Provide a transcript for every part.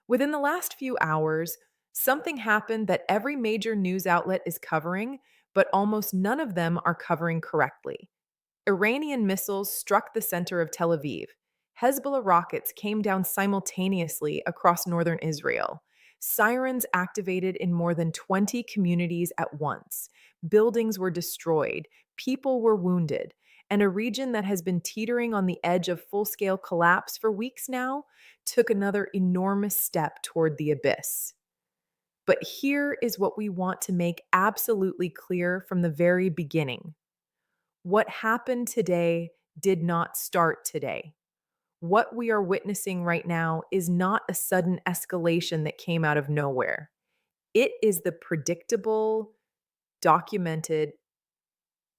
Within the last few hours, something happened that every major news outlet is covering, but almost none of them are covering correctly. Iranian missiles struck the center of Tel Aviv. Hezbollah rockets came down simultaneously across northern Israel. Sirens activated in more than 20 communities at once. Buildings were destroyed. People were wounded. And a region that has been teetering on the edge of full scale collapse for weeks now took another enormous step toward the abyss. But here is what we want to make absolutely clear from the very beginning. What happened today did not start today. What we are witnessing right now is not a sudden escalation that came out of nowhere. It is the predictable, documented,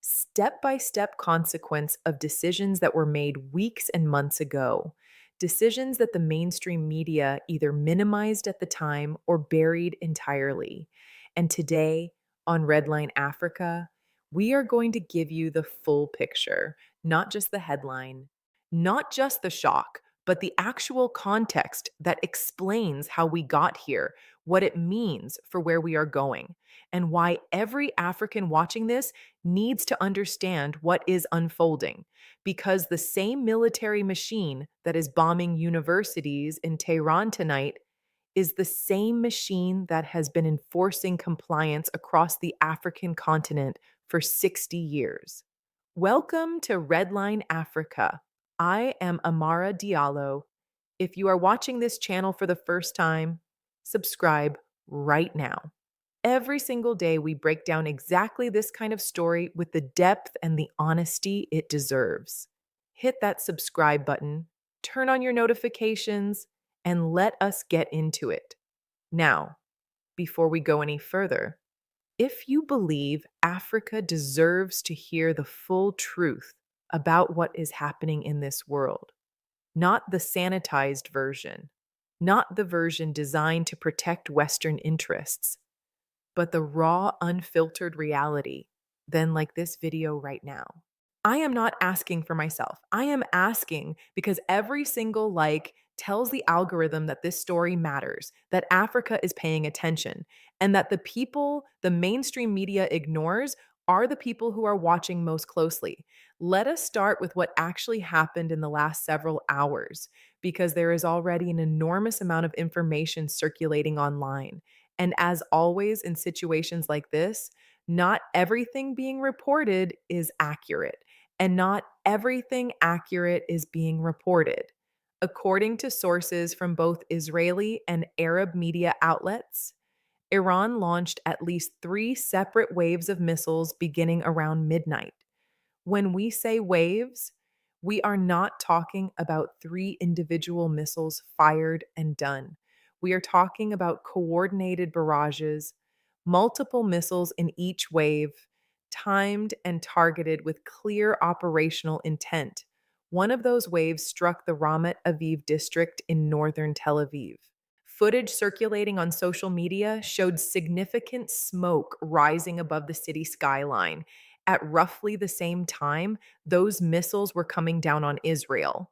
step by step consequence of decisions that were made weeks and months ago. Decisions that the mainstream media either minimized at the time or buried entirely. And today on Redline Africa, we are going to give you the full picture, not just the headline, not just the shock, but the actual context that explains how we got here, what it means for where we are going, and why every African watching this needs to understand what is unfolding. Because the same military machine that is bombing universities in Tehran tonight is the same machine that has been enforcing compliance across the African continent for 60 years. Welcome to Redline Africa. I am Amara Diallo. If you are watching this channel for the first time, subscribe right now. Every single day, we break down exactly this kind of story with the depth and the honesty it deserves. Hit that subscribe button, turn on your notifications, and let us get into it. Now, before we go any further, if you believe Africa deserves to hear the full truth about what is happening in this world, not the sanitized version, not the version designed to protect Western interests, but the raw, unfiltered reality, then like this video right now. I am not asking for myself. I am asking because every single like tells the algorithm that this story matters, that Africa is paying attention, and that the people the mainstream media ignores are the people who are watching most closely. Let us start with what actually happened in the last several hours, because there is already an enormous amount of information circulating online. And as always, in situations like this, not everything being reported is accurate, and not everything accurate is being reported. According to sources from both Israeli and Arab media outlets, Iran launched at least 3 separate waves of missiles beginning around midnight. When we say waves, we are not talking about 3 individual missiles fired and done. We are talking about coordinated barrages, multiple missiles in each wave, timed and targeted with clear operational intent. One of those waves struck the Ramat Aviv district in northern Tel Aviv. Footage circulating on social media showed significant smoke rising above the city skyline. At roughly the same time, those missiles were coming down on Israel.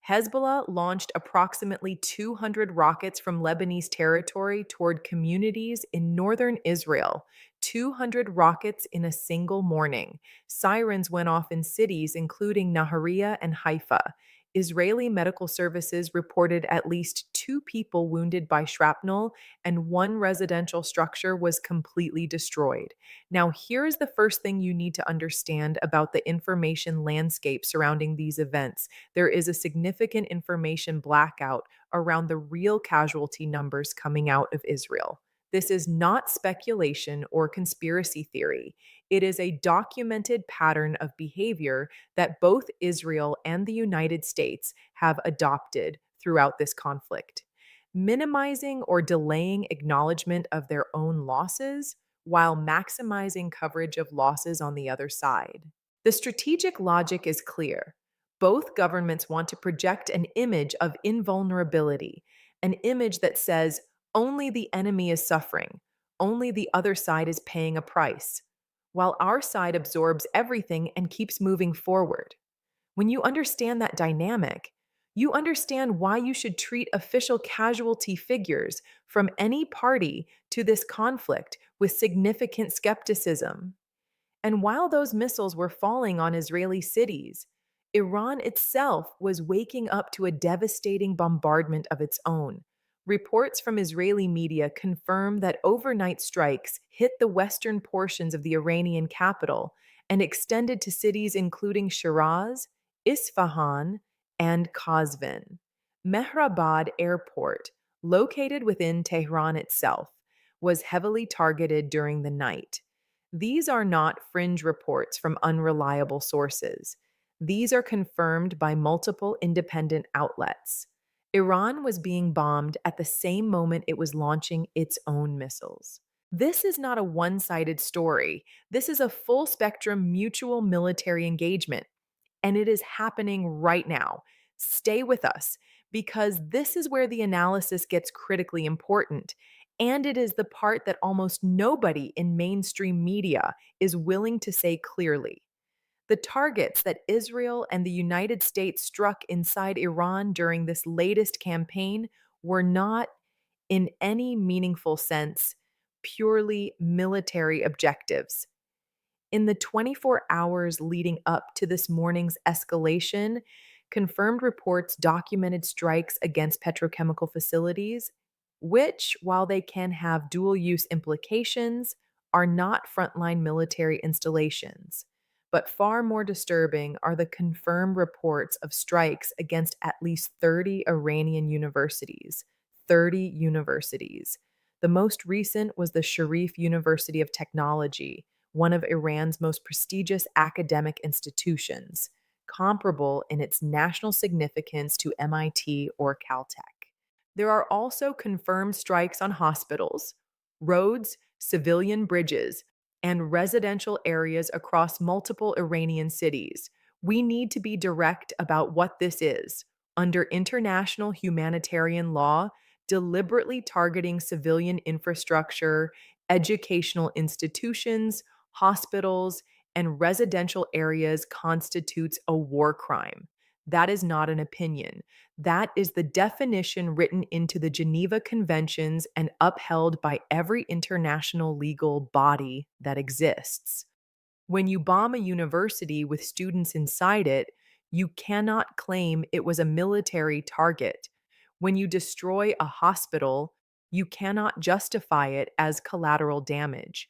Hezbollah launched approximately 200 rockets from Lebanese territory toward communities in northern Israel. 200 rockets in a single morning. Sirens went off in cities including Nahariya and Haifa. Israeli medical services reported at least 2 people wounded by shrapnel, and 1 residential structure was completely destroyed. Now, here's the first thing you need to understand about the information landscape surrounding these events. There is a significant information blackout around the real casualty numbers coming out of Israel. This is not speculation or conspiracy theory. It is a documented pattern of behavior that both Israel and the United States have adopted throughout this conflict, minimizing or delaying acknowledgement of their own losses while maximizing coverage of losses on the other side. The strategic logic is clear. Both governments want to project an image of invulnerability, an image that says only the enemy is suffering, only the other side is paying a price, while our side absorbs everything and keeps moving forward. When you understand that dynamic, You understand why you should treat official casualty figures from any party to this conflict with significant skepticism. And while those missiles were falling on Israeli cities, Iran itself was waking up to a devastating bombardment of its own. Reports from Israeli media confirm that overnight strikes hit the western portions of the Iranian capital and extended to cities including Shiraz, Isfahan, and Qazvin. Mehrabad Airport, located within Tehran itself, was heavily targeted during the night. These are not fringe reports from unreliable sources. These are confirmed by multiple independent outlets. Iran was being bombed at the same moment it was launching its own missiles. This is not a one sided story. This is a full spectrum mutual military engagement, and it is happening right now. Stay with us because this is where the analysis gets critically important. And it is the part that almost nobody in mainstream media is willing to say clearly. The targets that Israel and the United States struck inside Iran during this latest campaign were not, in any meaningful sense, purely military objectives. In the 24 hours leading up to this morning's escalation, confirmed reports documented strikes against petrochemical facilities, which, while they can have dual use implications, are not frontline military installations. But far more disturbing are the confirmed reports of strikes against at least 30 Iranian universities. 30 universities. The most recent was the Sharif University of Technology, one of Iran's most prestigious academic institutions, comparable in its national significance to MIT or Caltech. There are also confirmed strikes on hospitals, roads, civilian bridges, and residential areas across multiple Iranian cities. We need to be direct about what this is. Under international humanitarian law, deliberately targeting civilian infrastructure, educational institutions, hospitals, and residential areas constitutes a war crime. That is not an opinion. That is the definition written into the Geneva Conventions and upheld by every international legal body that exists. When you bomb a university with students inside it, you cannot claim it was a military target. When you destroy a hospital, you cannot justify it as collateral damage.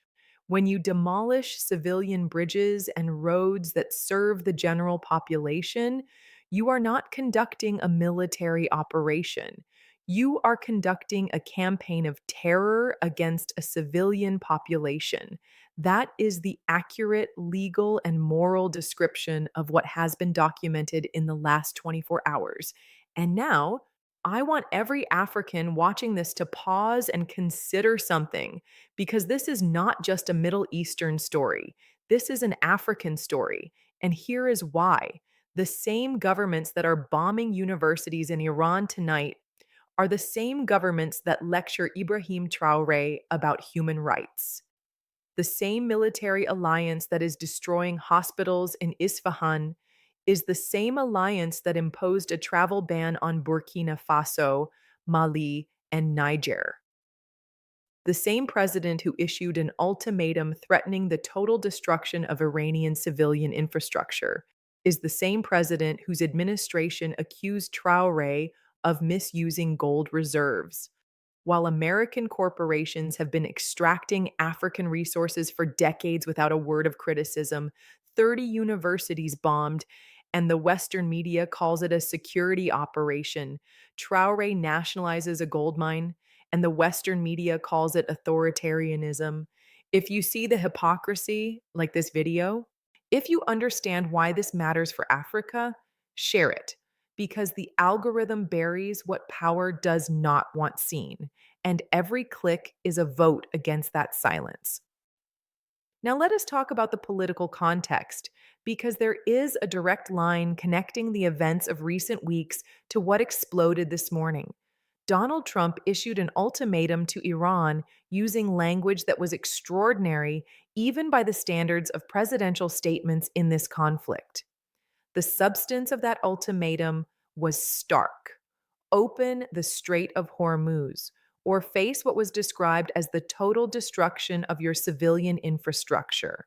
When you demolish civilian bridges and roads that serve the general population, you are not conducting a military operation. You are conducting a campaign of terror against a civilian population. That is the accurate legal and moral description of what has been documented in the last 24 hours. And now, I want every African watching this to pause and consider something because this is not just a Middle Eastern story. This is an African story. And here is why. The same governments that are bombing universities in Iran tonight are the same governments that lecture Ibrahim Traoré about human rights. The same military alliance that is destroying hospitals in Isfahan is the same alliance that imposed a travel ban on Burkina Faso, Mali, and Niger. The same president who issued an ultimatum threatening the total destruction of Iranian civilian infrastructure is the same president whose administration accused Traoré of misusing gold reserves. While American corporations have been extracting African resources for decades without a word of criticism, 30 universities bombed, and the Western media calls it a security operation. Traoré nationalizes a gold mine, and the Western media calls it authoritarianism. If you see the hypocrisy, like this video, if you understand why this matters for Africa, share it because the algorithm buries what power does not want seen, and every click is a vote against that silence. Now, let us talk about the political context, because there is a direct line connecting the events of recent weeks to what exploded this morning. Donald Trump issued an ultimatum to Iran using language that was extraordinary, even by the standards of presidential statements in this conflict. The substance of that ultimatum was stark: open the Strait of Hormuz, or face what was described as the total destruction of your civilian infrastructure.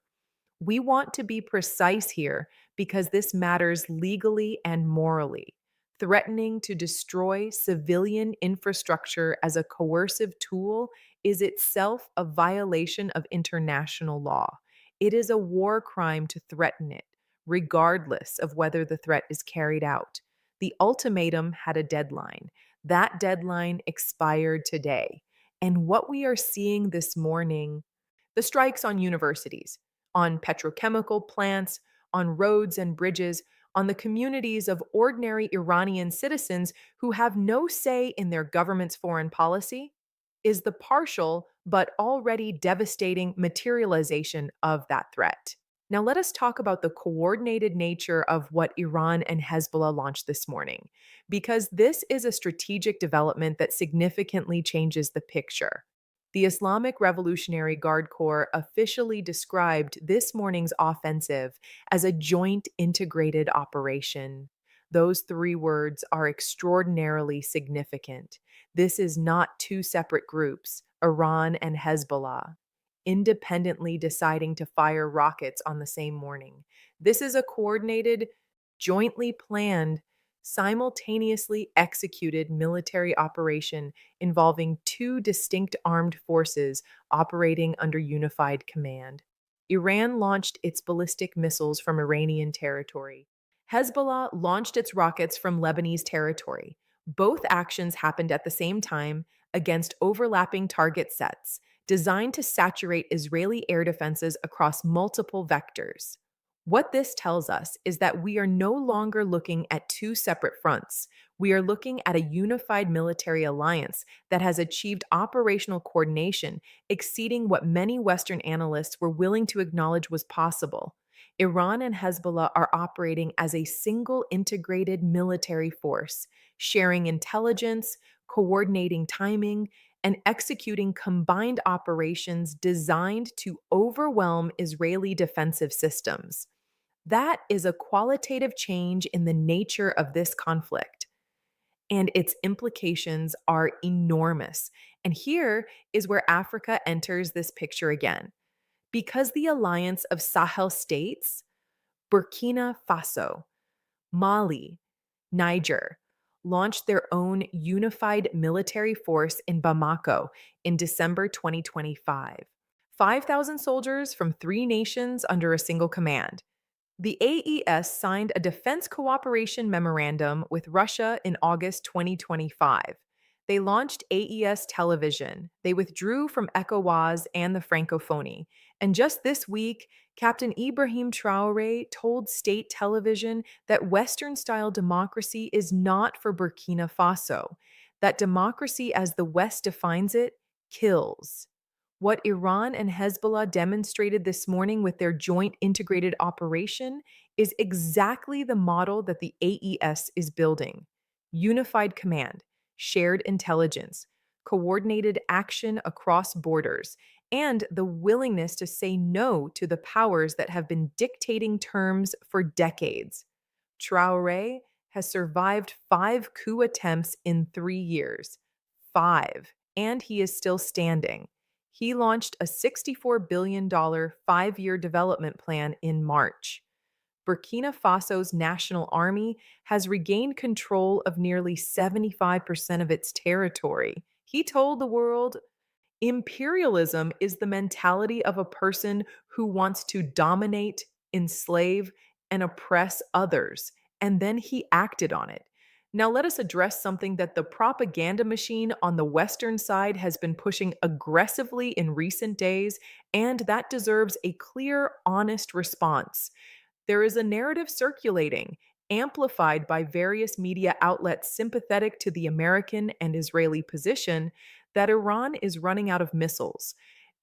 We want to be precise here because this matters legally and morally. Threatening to destroy civilian infrastructure as a coercive tool is itself a violation of international law. It is a war crime to threaten it, regardless of whether the threat is carried out. The ultimatum had a deadline. That deadline expired today. And what we are seeing this morning, the strikes on universities, on petrochemical plants, on roads and bridges, on the communities of ordinary Iranian citizens who have no say in their government's foreign policy, is the partial but already devastating materialization of that threat. Now, let us talk about the coordinated nature of what Iran and Hezbollah launched this morning, because this is a strategic development that significantly changes the picture. The Islamic Revolutionary Guard Corps officially described this morning's offensive as a joint integrated operation. Those three words are extraordinarily significant. This is not two separate groups, Iran and Hezbollah, independently deciding to fire rockets on the same morning. This is a coordinated, jointly planned, simultaneously executed military operation involving two distinct armed forces operating under unified command. Iran launched its ballistic missiles from Iranian territory. Hezbollah launched its rockets from Lebanese territory. Both actions happened at the same time against overlapping target sets, designed to saturate Israeli air defenses across multiple vectors. What this tells us is that we are no longer looking at two separate fronts. We are looking at a unified military alliance that has achieved operational coordination exceeding what many Western analysts were willing to acknowledge was possible. Iran and Hezbollah are operating as a single integrated military force, sharing intelligence, coordinating timing, and executing combined operations designed to overwhelm Israeli defensive systems. That is a qualitative change in the nature of this conflict, and its implications are enormous. And here is where Africa enters this picture again. Because the alliance of Sahel states, Burkina Faso, Mali, Niger, launched their own unified military force in Bamako in December 2025. 5,000 soldiers from three nations under a single command. The AES signed a defense cooperation memorandum with Russia in August 2025. They launched AES television. They withdrew from ECOWAS and the Francophonie. And just this week, Captain Ibrahim Traoré told state television that Western style democracy is not for Burkina Faso, that democracy, as the West defines it, kills. What Iran and Hezbollah demonstrated this morning with their joint integrated operation is exactly the model that the AES is building: unified command, shared intelligence, coordinated action across borders, and the willingness to say no to the powers that have been dictating terms for decades. Traoré has survived 5 coup attempts in 3 years. 5. And he is still standing. He launched a $64 billion 5 year development plan in March. Burkina Faso's national army has regained control of nearly 75% of its territory. He told the world, imperialism is the mentality of a person who wants to dominate, enslave, and oppress others, and then he acted on it. Now, let us address something that the propaganda machine on the Western side has been pushing aggressively in recent days, and that deserves a clear, honest response. There is a narrative circulating, amplified by various media outlets sympathetic to the American and Israeli position, that Iran is running out of missiles.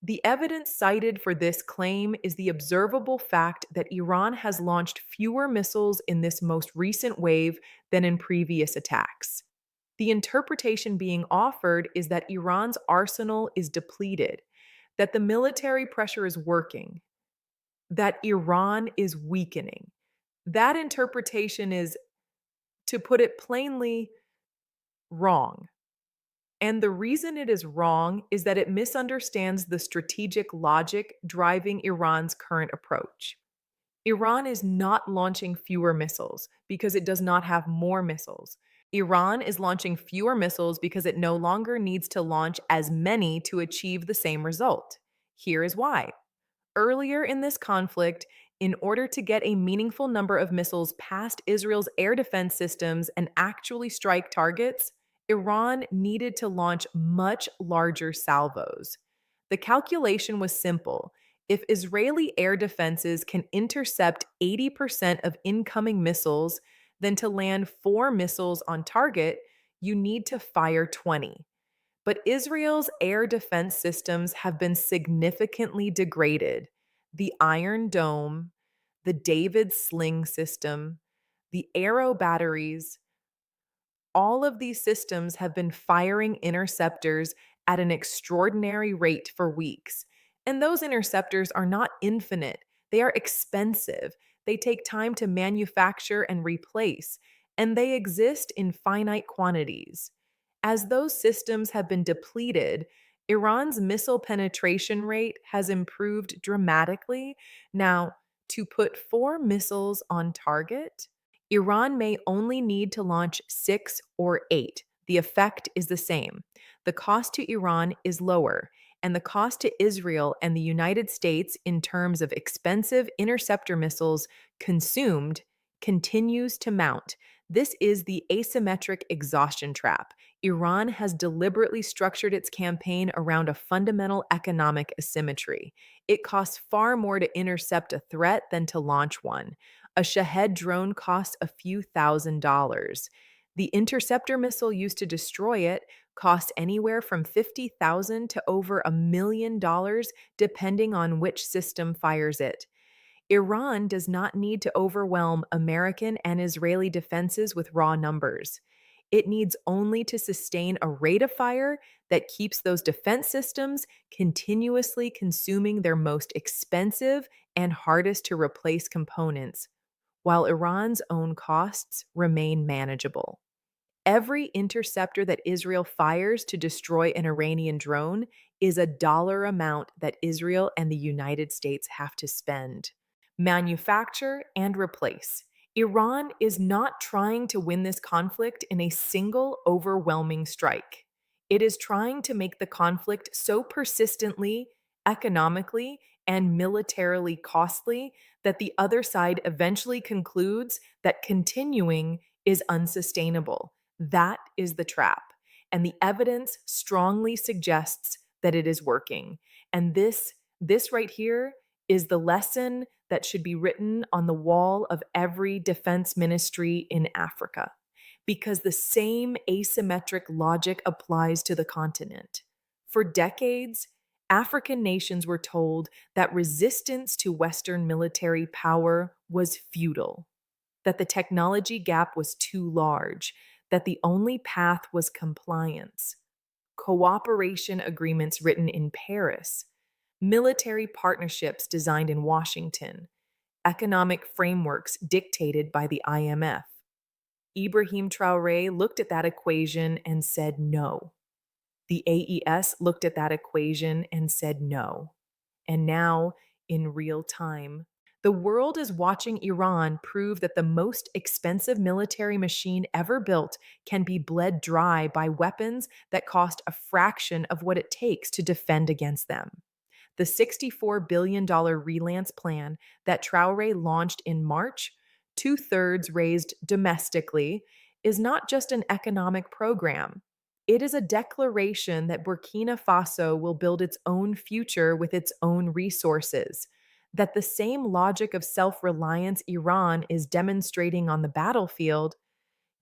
The evidence cited for this claim is the observable fact that Iran has launched fewer missiles in this most recent wave than in previous attacks. The interpretation being offered is that Iran's arsenal is depleted, that the military pressure is working, that Iran is weakening. That interpretation is, to put it plainly, wrong. And the reason it is wrong is that it misunderstands the strategic logic driving Iran's current approach. Iran is not launching fewer missiles because it does not have more missiles. Iran is launching fewer missiles because it no longer needs to launch as many to achieve the same result. Here is why. Earlier in this conflict, in order to get a meaningful number of missiles past Israel's air defense systems and actually strike targets, Iran needed to launch much larger salvos. The calculation was simple. If Israeli air defenses can intercept 80% of incoming missiles, then to land 4 missiles on target, you need to fire 20. But Israel's air defense systems have been significantly degraded. The Iron Dome, the David Sling system, the Arrow batteries, all of these systems have been firing interceptors at an extraordinary rate for weeks. And those interceptors are not infinite, they are expensive. They take time to manufacture and replace, and they exist in finite quantities. As those systems have been depleted, Iran's missile penetration rate has improved dramatically. Now, to put 4 missiles on target, Iran may only need to launch 6 or 8. The effect is the same. The cost to Iran is lower, and the cost to Israel and the United States in terms of expensive interceptor missiles consumed continues to mount. This is the asymmetric exhaustion trap. Iran has deliberately structured its campaign around a fundamental economic asymmetry. It costs far more to intercept a threat than to launch one. A Shahed drone costs a few $1,000s. The interceptor missile used to destroy it costs anywhere from $50,000 to over $1 million, depending on which system fires it. Iran does not need to overwhelm American and Israeli defenses with raw numbers. It needs only to sustain a rate of fire that keeps those defense systems continuously consuming their most expensive and hardest to replace components, while Iran's own costs remain manageable. Every interceptor that Israel fires to destroy an Iranian drone is a dollar amount that Israel and the United States have to spend. Manufacture and replace. Iran is not trying to win this conflict in a single overwhelming strike. It is trying to make the conflict so persistently, economically, and militarily costly that the other side eventually concludes that continuing is unsustainable. That is the trap. And the evidence strongly suggests that it is working. And this right here is the lesson that should be written on the wall of every defense ministry in Africa, because the same asymmetric logic applies to the continent. For decades, African nations were told that resistance to Western military power was futile, that the technology gap was too large, that the only path was compliance. Cooperation agreements written in Paris, military partnerships designed in Washington, economic frameworks dictated by the IMF. Ibrahim Traoré looked at that equation and said no. The AES looked at that equation and said no. And now, in real time, the world is watching Iran prove that the most expensive military machine ever built can be bled dry by weapons that cost a fraction of what it takes to defend against them. The $64 billion relance plan that Traoré launched in March, 2/3 raised domestically, is not just an economic program. It is a declaration that Burkina Faso will build its own future with its own resources, that the same logic of self-reliance Iran is demonstrating on the battlefield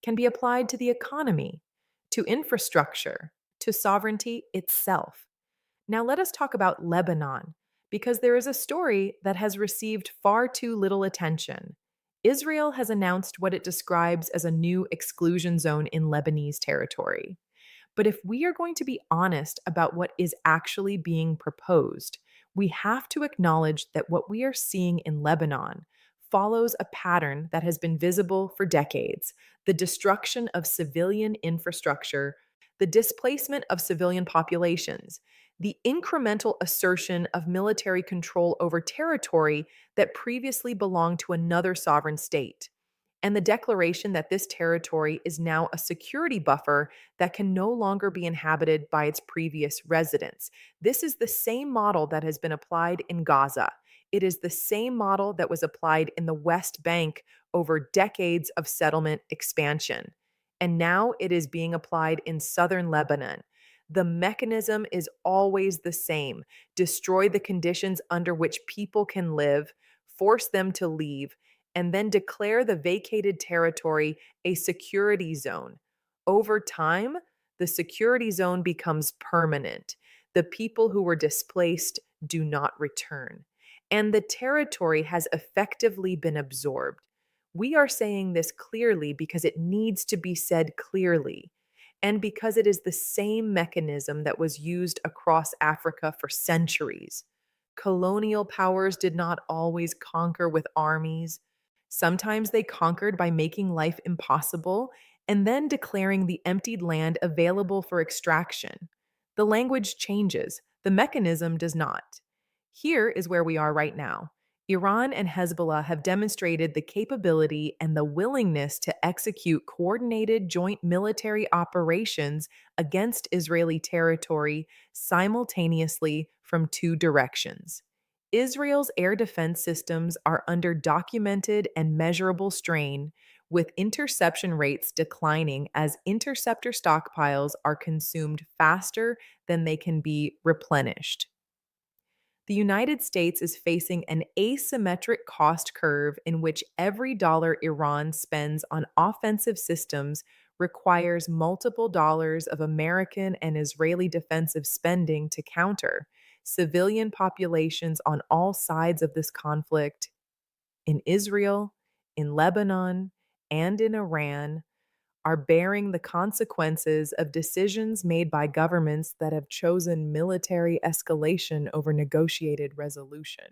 can be applied to the economy, to infrastructure, to sovereignty itself. Now let us talk about Lebanon, because there is a story that has received far too little attention. Israel has announced what it describes as a new exclusion zone in Lebanese territory. But if we are going to be honest about what is actually being proposed, we have to acknowledge that what we are seeing in Lebanon follows a pattern that has been visible for decades: the destruction of civilian infrastructure, the displacement of civilian populations, the incremental assertion of military control over territory that previously belonged to another sovereign state, and the declaration that this territory is now a security buffer that can no longer be inhabited by its previous residents. This is the same model that has been applied in Gaza. It is the same model that was applied in the West Bank over decades of settlement expansion. And now it is being applied in southern Lebanon. The mechanism is always the same: destroy the conditions under which people can live, force them to leave, and then declare the vacated territory a security zone. Over time, the security zone becomes permanent. The people who were displaced do not return, and the territory has effectively been absorbed. We are saying this clearly because it needs to be said clearly, and because it is the same mechanism that was used across Africa for centuries. Colonial powers did not always conquer with armies. Sometimes they conquered by making life impossible and then declaring the emptied land available for extraction. The language changes, the mechanism does not. Here is where we are right now. Iran and Hezbollah have demonstrated the capability and the willingness to execute coordinated joint military operations against Israeli territory simultaneously from two directions. Israel's air defense systems are under documented and measurable strain, with interception rates declining as interceptor stockpiles are consumed faster than they can be replenished. The United States is facing an asymmetric cost curve in which every dollar Iran spends on offensive systems requires multiple dollars of American and Israeli defensive spending to counter. Civilian populations on all sides of this conflict, in Israel, in Lebanon, and in Iran, are bearing the consequences of decisions made by governments that have chosen military escalation over negotiated resolution.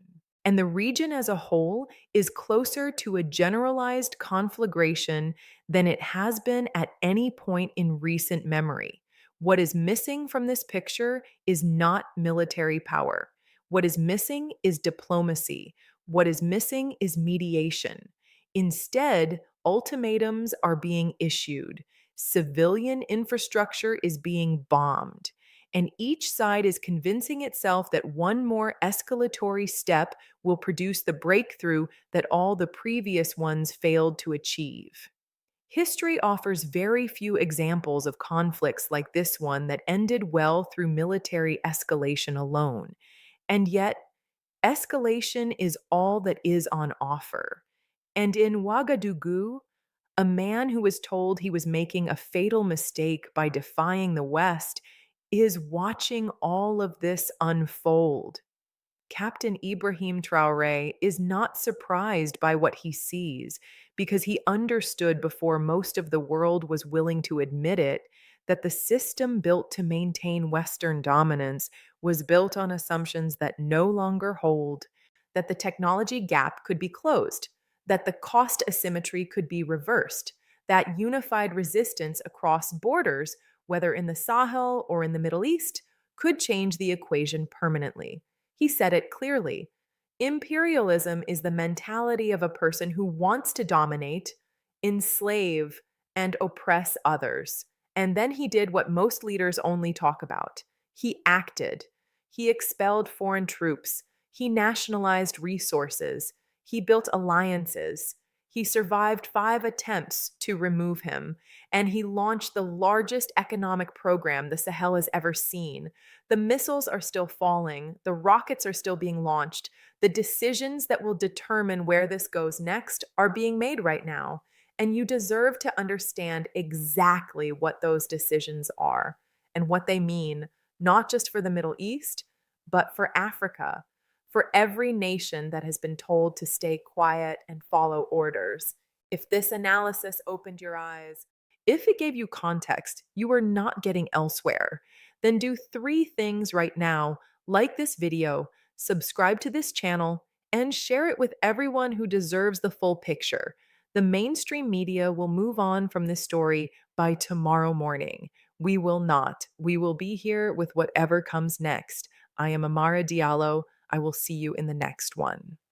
And the region as a whole is closer to a generalized conflagration than it has been at any point in recent memory. What is missing from this picture is not military power. What is missing is diplomacy. What is missing is mediation. Instead, ultimatums are being issued. Civilian infrastructure is being bombed. And each side is convincing itself that one more escalatory step will produce the breakthrough that all the previous ones failed to achieve. History offers very few examples of conflicts like this one that ended well through military escalation alone. And yet, escalation is all that is on offer. And in Ouagadougou, a man who was told he was making a fatal mistake by defying the West is watching all of this unfold. Captain Ibrahim Traoré is not surprised by what he sees because he understood before most of the world was willing to admit it that the system built to maintain Western dominance was built on assumptions that no longer hold, that the technology gap could be closed, that the cost asymmetry could be reversed, that unified resistance across borders, whether in the Sahel or in the Middle East, could change the equation permanently. He said it clearly. Imperialism is the mentality of a person who wants to dominate, enslave, and oppress others. And then he did what most leaders only talk about. He acted. He expelled foreign troops. He nationalized resources. He built alliances. He survived 5 attempts to remove him, and he launched the largest economic program the Sahel has ever seen. The missiles are still falling, the rockets are still being launched. The decisions that will determine where this goes next are being made right now, and you deserve to understand exactly what those decisions are and what they mean, not just for the Middle East, but for Africa, for every nation that has been told to stay quiet and follow orders. If this analysis opened your eyes, if it gave you context you are not getting elsewhere, then do 3 things right now: like this video, subscribe to this channel, and share it with everyone who deserves the full picture. The mainstream media will move on from this story by tomorrow morning. We will not. We will be here with whatever comes next. I am Amara Diallo. I will see you in the next one.